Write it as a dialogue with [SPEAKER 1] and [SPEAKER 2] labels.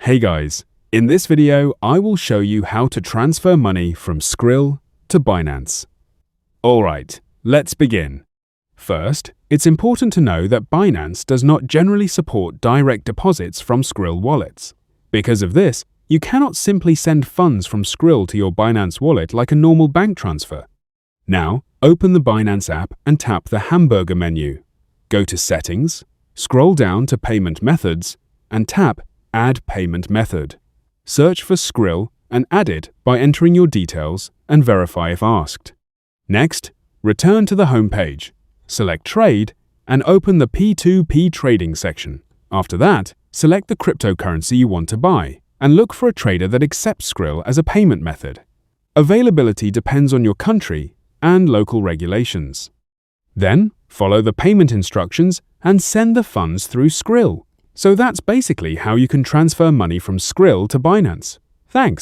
[SPEAKER 1] Hey guys, in this video I will show you how to transfer money from Skrill to Binance. Alright, let's begin. First, it's important to know that Binance does not generally support direct deposits from Skrill wallets. Because of this, you cannot simply send funds from Skrill to your Binance wallet like a normal bank transfer. Now, open the Binance app and tap the hamburger menu. Go to Settings, scroll down to Payment Methods, and tap Add Payment Method. Search for Skrill and add it by entering your details and verify if asked. Next, return to the home page, select Trade, and open the P2P trading section. After that, select the cryptocurrency you want to buy and look for a trader that accepts Skrill as a payment method. Availability depends on your country and local regulations. Then, follow the payment instructions and send the funds through Skrill. So that's basically how you can transfer money from Skrill to Binance. Thanks.